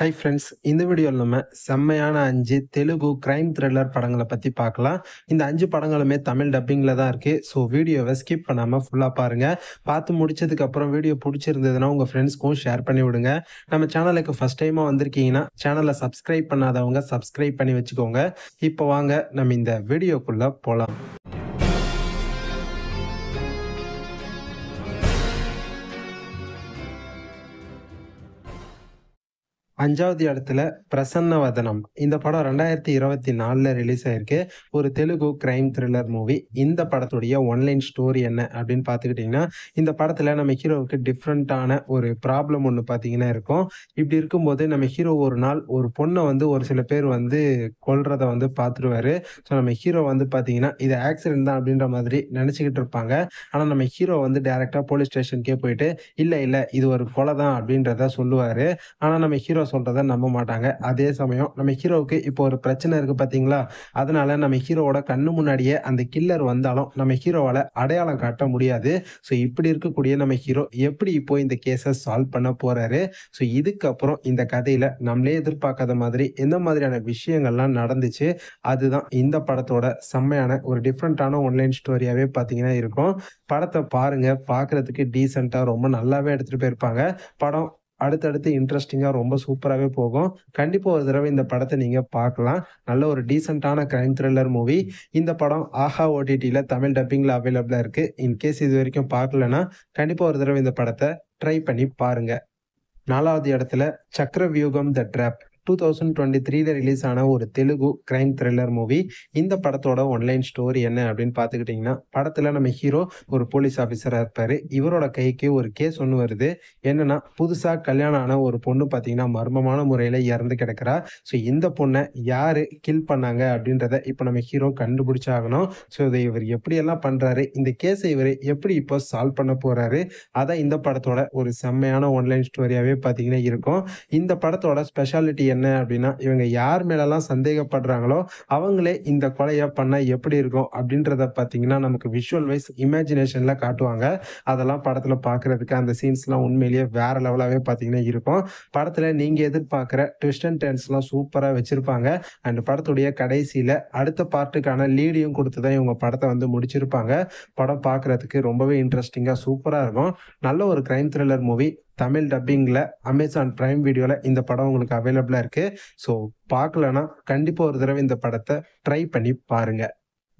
Hi friends, இந்த வீடியோவில் நம்ம செம்மையான 5 தெலுங்கு கிரைம் த்ரில்லர் படங்களை பற்றி பார்க்கலாம். இந்த 5 படங்களுமே தமிழ் டப்பிங்கில் தான் இருக்குது. ஸோ வீடியோவை ஸ்கிப் பண்ணாமல் ஃபுல்லாக பாருங்கள். பார்த்து முடிச்சதுக்கப்புறம் வீடியோ பிடிச்சிருந்ததுன்னா உங்கள் ஃப்ரெண்ட்ஸ்க்கும் ஷேர் பண்ணி விடுங்க. நம்ம சேனலுக்கு ஃபஸ்ட் டைமாக வந்திருக்கீங்கன்னா சேனலை சப்ஸ்கிரைப் பண்ணாதவங்க சப்ஸ்கிரைப் பண்ணி வச்சுக்கோங்க. இப்போ வாங்க நம்ம இந்த வீடியோக்குள்ளே போகலாம். 5வது இடத்துல பிரசன்னவதனம். இந்த படம் 2024 ரிலீஸ் ஆயிருக்கு. ஒரு தெலுங்கு கிரைம் த்ரில்லர் மூவி. இந்த படத்துடைய ஒன்லைன் ஸ்டோரி என்ன அப்படின்னு பார்த்துக்கிட்டிங்கன்னா, இந்த படத்தில் நம்ம ஹீரோவுக்கு டிஃப்ரெண்ட்டான ஒரு ப்ராப்ளம் ஒன்று பார்த்தீங்கன்னா இருக்கும். இப்படி இருக்கும்போது நம்ம ஹீரோ ஒரு நாள் ஒரு பொண்ணை ஒரு சில பேர் கொல்றதை பார்த்துருவாரு. ஸோ நம்ம ஹீரோ பார்த்தீங்கன்னா இது ஆக்சிடென்ட் தான் அப்படின்ற மாதிரி நினச்சிக்கிட்டு இருப்பாங்க. ஆனால் நம்ம ஹீரோ டேரெக்டாக போலீஸ் ஸ்டேஷனுக்கே போயிட்டு இல்லை இல்லை இது ஒரு கொலை தான் அப்படின்றத சொல்லுவார். ஆனால் நம்ம ஹீரோ சொல்றத நம்ப மாட்டாங்க. அதே சமயம் நம்ம ஹீரோவுக்கு இப்போ ஒரு பிரச்சனை இருக்கு பாத்தீங்களா, அதனால நம்ம ஹீரோவோட கண்ணு முன்னாடியே அந்த கில்லர் வந்தாலும் நம்ம ஹீரோவால அடையாளம் காட்ட முடியாது. ஸோ இப்படி இருக்கக்கூடிய நம்ம ஹீரோ எப்படி இப்போ இந்த கேஸை சால்வ் பண்ண போறாரு. ஸோ இதுக்கப்புறம் இந்த கதையில நம்மளே எதிர்பார்க்காத மாதிரி எந்த மாதிரியான விஷயங்கள்லாம் நடந்துச்சு, அதுதான் இந்த படத்தோட செம்மையான ஒரு டிஃப்ரெண்டான ஒன்லைன் ஸ்டோரியாவே பாத்தீங்கன்னா இருக்கும். படத்தை பாருங்க, பாக்குறதுக்கு டீசெண்டா ரொம்ப நல்லாவே எடுத்துட்டு போயிருப்பாங்க. படம் அடுத்தடுத்து இன்ட்ரெஸ்டிங்கா ரொம்ப சூப்பராகவே போகும். கண்டிப்பா ஒரு தடவை இந்த படத்தை நீங்க பார்க்கலாம். நல்ல ஒரு டீசென்ட்டான கிரைம் த்ரில்லர் மூவி. இந்த படம் ஆஹா ஓடிடில தமிழ் டப்பிங்ல அவைலபிளா இருக்கு. இன்கேஸ் இது வரைக்கும் பார்க்கலன்னா கண்டிப்பா ஒரு தடவை இந்த படத்தை ட்ரை பண்ணி பாருங்க. 4வது இடத்துல சக்கரவியூகம் த ட்ராப். 2023 ரிலீஸ் ஆன ஒரு தெலுங்கு கிரைம் த்ரில்லர் மூவி. இந்த படத்தோட ஒன்லைன் ஸ்டோரி என்ன அப்படின்னு பார்த்துக்கிட்டிங்கன்னா, படத்தில் நம்ம ஹீரோ ஒரு போலீஸ் ஆஃபீஸராக இருப்பார். இவரோட கைக்கு ஒரு கேஸ் ஒன்று வருது. என்னன்னா, புதுசாக கல்யாணம் ஆன ஒரு பொண்ணு பார்த்தீங்கன்னா மர்மமான முறையில் இறந்து கிடக்கிறா. ஸோ இந்த பொண்ணை யார் கில் பண்ணாங்க அப்படின்றத இப்போ நம்ம ஹீரோ கண்டுபிடிச்சாகணும். ஸோ இதை இவர் எப்படியெல்லாம் பண்ணுறாரு, இந்த கேஸை இவர் எப்படி இப்போ சால்வ் பண்ண போகிறாரு, அதான் இந்த படத்தோட ஒரு செம்மையான ஒன்லைன் ஸ்டோரியாகவே பார்த்தீங்கன்னா இருக்கும். இந்த படத்தோட ஸ்பெஷாலிட்டி என்ன அப்படின்னா, இவங்க யார் மேலெல்லாம் சந்தேகப்படுறாங்களோ அவங்களே இந்த கொலையை பண்ண எப்படி இருக்கும் அப்படின்றத பார்த்தீங்கன்னா நமக்கு விஷுவல் வைஸ் இமேஜினேஷன்ல காட்டுவாங்க. அதெல்லாம் படத்துல பார்க்கறதுக்கு அந்த சீன்ஸ்லாம் உண்மையிலேயே வேற லெவலாவே பார்த்தீங்கன்னா இருக்கும். படத்துல நீங்க எதிர்பார்க்குற ட்விஸ்ட் அண்ட் டர்ன்ஸ்லாம் சூப்பரா வச்சிருப்பாங்க. அண்ட் படத்துடைய கடைசியில அடுத்த பார்ட்டுக்கான லீடையும் கொடுத்து தான் இவங்க படத்தை முடிச்சிருப்பாங்க. படம் பார்க்கறதுக்கு ரொம்பவே இன்ட்ரெஸ்டிங்கா சூப்பரா இருக்கும். நல்ல ஒரு கிரைம் த்ரில்லர் மூவி. தமிழ் டப்பிங்ல அமேசான் பிரைம் வீடியோல இந்த படம் உங்களுக்கு அவைலபிளா இருக்கு. ஸோ பார்க்கலன்னா கண்டிப்பா ஒரு தடவை இந்த படத்தை ட்ரை பண்ணி பாருங்க.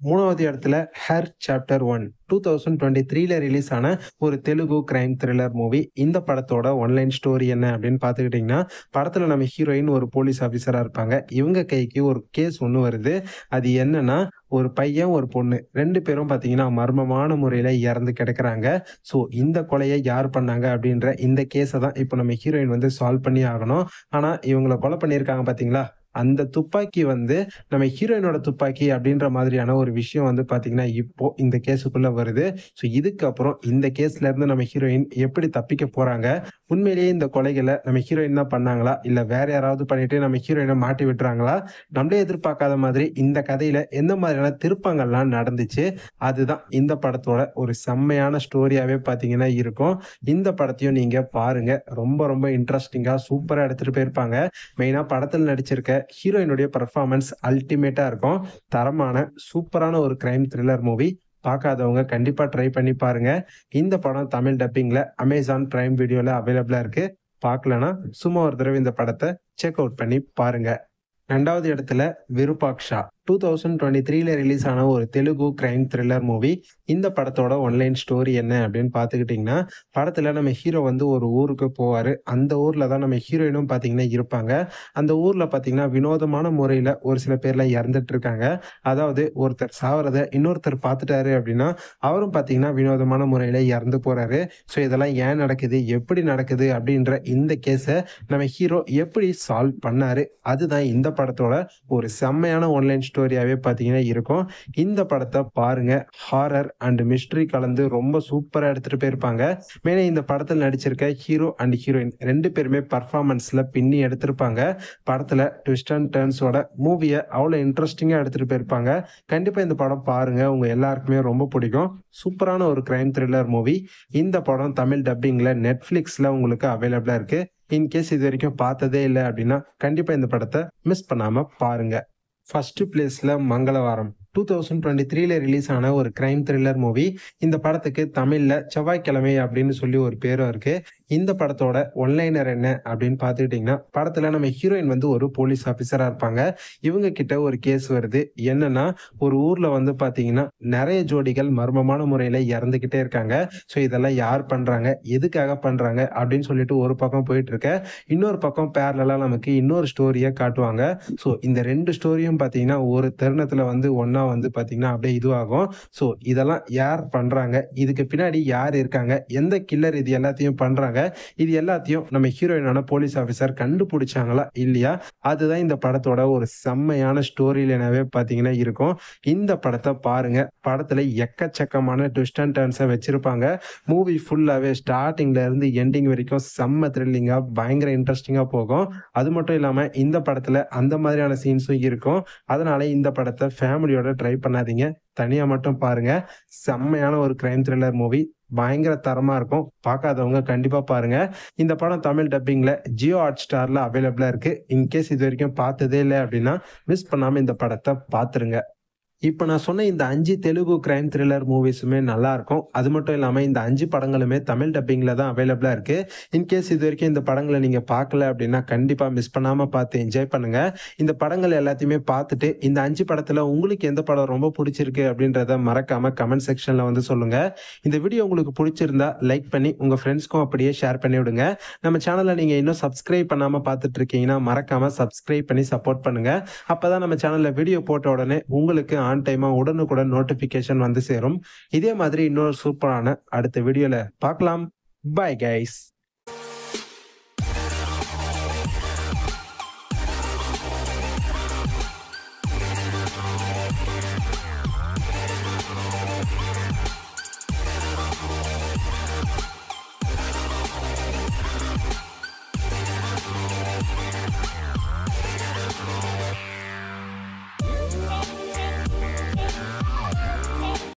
3வது இடத்துல ஹர் சாப்டர் 1. 2023 ரிலீஸ் ஆன ஒரு தெலுங்கு கிரைம் த்ரில்லர் மூவி. இந்த படத்தோட ஒன்லைன் ஸ்டோரி என்ன அப்படின்னு பார்த்துக்கிட்டிங்கன்னா, படத்தில் நம்ம ஹீரோயின் ஒரு போலீஸ் ஆஃபீஸராக இருப்பாங்க. இவங்க கைக்கு ஒரு கேஸ் ஒன்று வருது. அது என்னன்னா, ஒரு பையன் ஒரு பொண்ணு 2 பேரும் பார்த்தீங்கன்னா மர்மமான முறையில் இறந்து கிடக்குறாங்க. ஸோ இந்த கொலையை யார் பண்ணாங்க அப்படின்ற இந்த கேஸை தான் இப்போ நம்ம ஹீரோயின் சால்வ் பண்ணி ஆகணும். ஆனால் இவங்களை கொலை பண்ணியிருக்காங்க பார்த்தீங்களா, அந்த துப்பாக்கி நம்ம ஹீரோயினோட துப்பாக்கி அப்படின்ற மாதிரியான ஒரு விஷயம் பாத்தீங்கன்னா இப்போ இந்த கேஸுக்குள்ள வருது. ஸோ இதுக்கப்புறம் இந்த கேஸ்ல இருந்து நம்ம ஹீரோயின் எப்படி தப்பிக்க போறாங்க, உண்மையிலேயே இந்த கொலைகளை நம்ம ஹீரோயின் தான் பண்ணாங்களா இல்ல வேற யாராவது பண்ணிட்டு நம்ம ஹீரோயினை மாட்டி விட்டுறாங்களா, நம்மளே எதிர்பார்க்காத மாதிரி இந்த கதையில எந்த மாதிரியான திருப்பங்கள்லாம் நடந்துச்சு, அதுதான் இந்த படத்தோட ஒரு செம்மையான ஸ்டோரியாவே பாத்தீங்கன்னா இருக்கும். இந்த படத்தையும் நீங்க பாருங்க. ரொம்ப ரொம்ப இன்ட்ரெஸ்டிங்கா சூப்பரா எடுத்துட்டு போயிருப்பாங்க. மெயினா படத்தில் நடிச்சிருக்க ஹீரோயினுடைய பெர்ஃபார்மன்ஸ் அல்டிமேட்டா இருக்கும். தரமான சூப்பரான ஒரு கிரைம் த்ரில்லர் மூவி. பார்க்காதவங்க கண்டிப்பா ட்ரை பண்ணி பாருங்க. இந்த படம் தமிழ் டப்பிங்ல அமேசான் பிரைம் வீடியோல அவைலபிளா இருக்கு. பார்க்கலனா சும்மா ஒரு தடவை இந்த படத்தை செக் அவுட் பண்ணி பாருங்க. 2வது இடத்துல விருபாக்ஷா. 2023 ரிலீஸ் ஆன ஒரு தெலுங்கு கிரைம் த்ரில்லர் மூவி. இந்த படத்தோட ஒன்லைன் ஸ்டோரி என்ன அப்படின்னு பார்த்துக்கிட்டிங்கன்னா, படத்தில் நம்ம ஹீரோ ஒரு ஊருக்கு போவார். அந்த ஊரில் தான் நம்ம ஹீரோயினும் பார்த்தீங்கன்னா இருப்பாங்க. அந்த ஊரில் பார்த்தீங்கன்னா வினோதமான முறையில் ஒரு சில பேர்லாம் இறந்துட்டு இருக்காங்க. அதாவது ஒருத்தர் சாவறதை இன்னொருத்தர் பார்த்துட்டாரு அப்படின்னா அவரும் பார்த்தீங்கன்னா வினோதமான முறையில் இறந்து போகிறாரு. ஸோ இதெல்லாம் ஏன் நடக்குது, எப்படி நடக்குது அப்படின்ற இந்த கேஸை நம்ம ஹீரோ எப்படி சால்வ் பண்ணாரு, அதுதான் இந்த படத்தோட ஒரு செம்மையான ஒன்லைன் ஸ்டோரியாவே பார்த்தீங்கன்னா இருக்கும். இந்த படத்தை பாருங்க. ஹாரர் அண்ட் மிஸ்ட்ரி கலந்து ரொம்ப சூப்பரா எடுத்துட்டு போயிருப்பாங்க. மேலே இந்த படத்தில் நடிச்சிருக்க ஹீரோ அண்ட் ஹீரோயின் 2 பேருமே பர்ஃபார்மன்ஸ்ல பின்னி எடுத்திருப்பாங்க. படத்துல ட்விஸ்ட் அண்ட் டர்ன்ஸோட மூவியை அவ்வளோ இன்ட்ரெஸ்டிங்கா எடுத்துட்டு போயிருப்பாங்க. கண்டிப்பா இந்த படம் பாருங்க, உங்க எல்லாருக்குமே ரொம்ப பிடிக்கும். சூப்பரான ஒரு கிரைம் த்ரில்லர் மூவி. இந்த படம் தமிழ் டப்பிங்ல நெட்ஃபிளிக்ஸ்ல உங்களுக்கு அவைலபிளா இருக்கு. இன்கேஸ் இது வரைக்கும் பார்த்ததே இல்ல அப்படின்னா, கண்டிப்பா இந்த படத்த மிஸ் பண்ணாம பாருங்க. ஃபர்ஸ்ட் பிளேஸ்ல மங்களவாரம். 2023ல ரிலீஸ் ஆன ஒரு கிரைம் த்ரில்லர் மூவி. இந்த படத்துக்கு தமிழ்ல செவ்வாய்க்கிழமை அப்படின்னு சொல்லி ஒரு பேரும் இருக்கு. இந்த படத்தோட ஒன்லைனர் என்ன அப்படின்னு பார்த்துக்கிட்டீங்கன்னா, படத்துல நம்ம ஹீரோயின் வந்து ஒரு போலீஸ் ஆஃபீசரா இருப்பாங்க. இவங்க கிட்ட ஒரு கேஸ் வருது. என்னன்னா, ஒரு ஊர்ல வந்து பார்த்தீங்கன்னா, நெறைய ஜோடிகள் மர்மமான முறையில இறந்துகிட்டே இருக்காங்க. ஸோ இதெல்லாம் யார் பண்றாங்க? எதுக்காக பண்றாங்க? அப்படின்னு சொல்லிட்டு ஒரு பக்கம் போயிட்டு இருக்க. இன்னொரு பக்கம் பேரலலா நமக்கு இன்னொரு ஸ்டோரிய காட்டுவாங்க. ஸோ இந்த 2 ஸ்டோரியும் பார்த்தீங்கன்னா, ஒரு தருணத்துல வந்து ஒண்ணா வந்து பார்த்தீங்கன்னா, அப்படியே இதுவாகும். ஸோ இதெல்லாம் யார் பண்றாங்க? இதுக்கு பின்னாடி யார் இருக்காங்க? எந்த கில்லர் இது எல்லாத்தையும் பண்றாங்க? இது எல்லாத்தையும் நம்ம ஹீரோயினான போலீஸ் ஆஃபீசர் கண்டுபிடிச்சாங்களா? இல்லையா? அதுதான் இந்த படத்தோட ஒரு செம்மையான ஸ்டோரி லைனாவே பார்த்தீங்கன்னா இருக்கும். இந்த படத்த பாருங்க. படத்துல எக்கச்சக்கமான ட்விஸ்ட் அண்ட் டர்ன்ஸ வச்சிருப்பாங்க. மூவி ஃபுல்லாவே ஸ்டார்ட்டிங்ல இருந்து எண்டிங் வரைக்கும் செம்ம த்ரில்லிங்கா, பயங்கர இன்ட்ரஸ்டிங்கா போகும். அது மட்டும் இல்லாம இந்த படத்துல அந்த மாதிரியான சீன்ஸும் இருக்கும். அதனால இந்த படத்த ஃபேமிலியோட ட்ரை பண்ணாதீங்க. தனியா மட்டும் பாருங்க. செம்மையான ஒரு கிரைம் த்ரில்லர் மூவி. பயங்கர தரமா இருக்கும். பார்க்காதவங்க கண்டிப்பா பாருங்க. இந்த படம் தமிழ் டப்பிங்ல ஜியோ ஹாட்ஸ்டார்ல அவைலபிளா இருக்கு. இன்கேஸ் இதுவரைக்கும் பார்த்ததே இல்ல அப்படின்னா, மிஸ் பண்ணாம இந்த படத்த பார்த்துருங்க. இப்ப நான் சொன்ன இந்த 5 தெலுங்கு கிரைம் த்ரில்லர் மூவிஸுமே நல்லா இருக்கும். அது மட்டும் இல்லாம இந்த 5 படங்களுமே தமிழ் டப்பிங்ல தான் அவைலபிளா இருக்கு. இன்கேஸ் இதுவரைக்கும் இந்த படங்கள நீங்க பார்க்கல அப்படின்னா, கண்டிப்பா மிஸ் பண்ணாம பார்த்து என்ஜாய் பண்ணுங்க. இந்த படங்கள் எல்லாத்தையுமே பார்த்துட்டு, இந்த 5 படத்துல உங்களுக்கு எந்த படம் ரொம்ப புடிச்சிருக்கு அப்படின்றத மறக்காம கமெண்ட் செக்ஷன்ல வந்து சொல்லுங்க. இந்த வீடியோ உங்களுக்கு புடிச்சிருந்தா லைக் பண்ணி உங்க ஃப்ரெண்ட்ஸ்க்கும் அப்படியே ஷேர் பண்ணி விடுங்க. நம்ம சேனல நீங்க இன்னும் சப்ஸ்கிரைப் பண்ணாம பார்த்துட்டு இருக்கீங்கன்னா, மறக்காம சப்ஸ்கிரைப் பண்ணி சப்போர்ட் பண்ணுங்க. அப்பதான் நம்ம சேனல்ல வீடியோ போட்ட உடனே உங்களுக்கு ஆன் டைமா உடனுக்குடன் நோட்டிபிகேஷன் வந்து சேரும். இதே மாதிரி இன்னொரு சூப்பரான அடுத்த வீடியோல பார்க்கலாம். Bye guys.